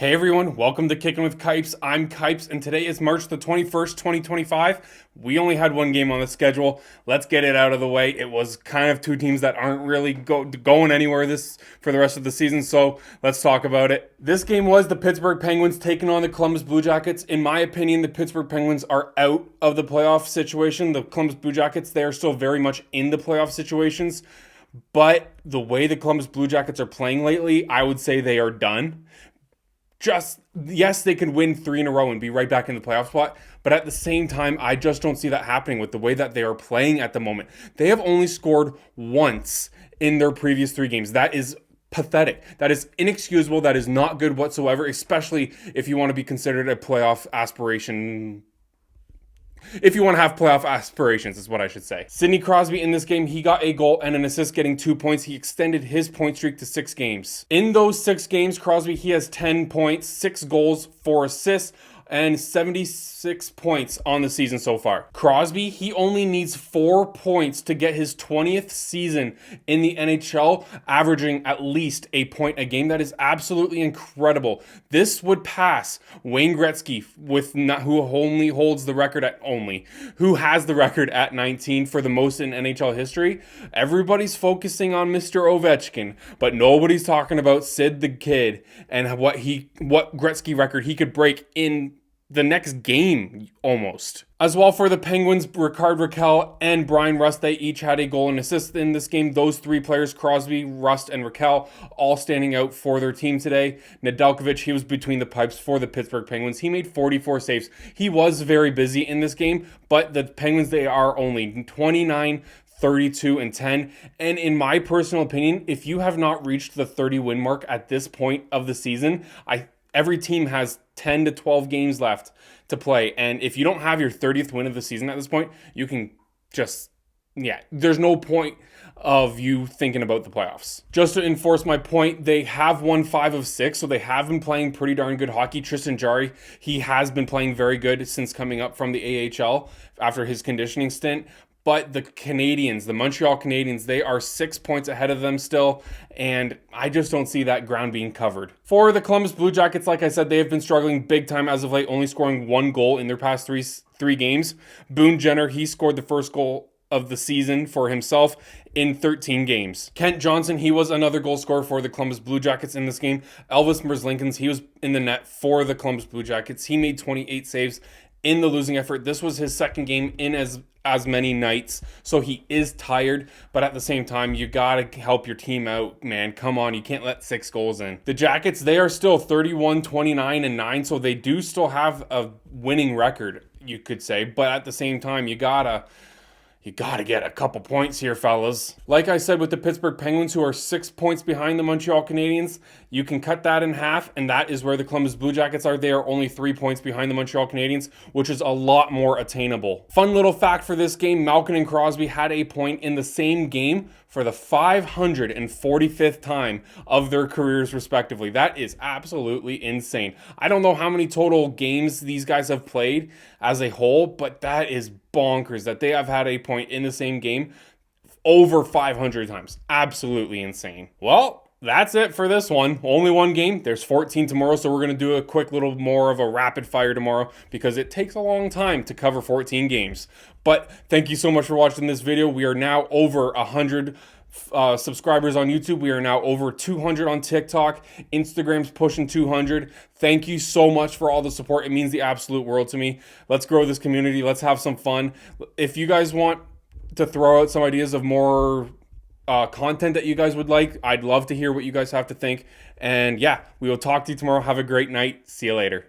Hey everyone, welcome to Kicking with Kipes. I'm Kipes, and today is March the 21st, 2025. We only had one game on the schedule. Let's get it out of the way. It was kind of two teams that aren't really going anywhere for the rest of the season, so let's talk about it. This game was the Pittsburgh Penguins taking on the Columbus Blue Jackets. In my opinion, the Pittsburgh Penguins are out of the playoff situation. The Columbus Blue Jackets, they are still very much in the playoff situations, but the way the Columbus Blue Jackets are playing lately, I would say they are done. Yes, they could win 3 in a row and be right back in the playoff spot, but at the same time, I just don't see that happening with the way that they are playing at the moment. They have only scored once in their previous 3 games. That is pathetic. That is inexcusable. That is not good whatsoever, especially if you want to be considered a playoff aspiration. If you want to have playoff aspirations, is what I should say. Sidney Crosby in this game, he got a goal and an assist, getting 2 points. He extended his point streak to 6 games. In those 6 games, Crosby, he has 10 points, 6 goals, 4 assists, and 76 points on the season so far. Crosby, he only needs 4 points to get his 20th season in the NHL, averaging at least a point a game. That is absolutely incredible. This would pass Wayne Gretzky, who has the record at 19 for the most in NHL history. Everybody's focusing on Mr. Ovechkin, but nobody's talking about Sid the Kid and what Gretzky record he could break in the next game almost. As well for the Penguins, Rickard Rakell and Brian Rust, they each had a goal and assist in this game. Those 3 players, Crosby, Rust, and Rakell, all standing out for their team today. Nedeljkovic, he was between the pipes for the Pittsburgh Penguins. He made 44 saves. He was very busy in this game, but the Penguins, they are only 29, 32, and 10. And in my personal opinion, if you have not reached the 30 win mark at this point of the season, every team has 10 to 12 games left to play. And if you don't have your 30th win of the season at this point, you can there's no point of you thinking about the playoffs. Just to enforce my point, they have won 5 of 6, so they have been playing pretty darn good hockey. Tristan Jarry, he has been playing very good since coming up from the AHL after his conditioning stint. But the Montreal Canadiens, they are 6 points ahead of them still, and I just don't see that ground being covered. For the Columbus Blue Jackets, like I said, they have been struggling big time as of late, only scoring 1 goal in their past three games. Boone Jenner, he scored the first goal of the season for himself in 13 games. Kent Johnson, he was another goal scorer for the Columbus Blue Jackets in this game. Elvis Merzlikins, he was in the net for the Columbus Blue Jackets. He made 28 saves in the losing effort. This was his second game in as many nights, so he is tired, but at the same time, you gotta help your team out, man. Come on, you can't let 6 goals in. The Jackets, they are still 31, 29, and 9, so they do still have a winning record, you could say, but at the same time, you gotta get a couple points here, fellas. Like I said, with the Pittsburgh Penguins, who are 6 points behind the Montreal Canadiens, you can cut that in half, and that is where the Columbus Blue Jackets are. They are only 3 points behind the Montreal Canadiens, which is a lot more attainable. Fun little fact for this game, Malkin and Crosby had a point in the same game for the 545th time of their careers, respectively. That is absolutely insane. I don't know how many total games these guys have played as a whole, but that is bonkers that they have had a point in the same game over 500 times. Absolutely insane. Well, that's it for this one. Only one game. There's 14 tomorrow, so we're going to do a quick little more of a rapid fire tomorrow because it takes a long time to cover 14 games. But thank you so much for watching this video. We are now over 100 subscribers on YouTube. We are now over 200 on TikTok. Instagram's pushing 200. Thank you so much for all the support. It means the absolute world to me. Let's grow this community. Let's have some fun. If you guys want to throw out some ideas of more content that you guys would like, I'd love to hear what you guys have to think. And yeah, we will talk to you tomorrow. Have a great night. See you later.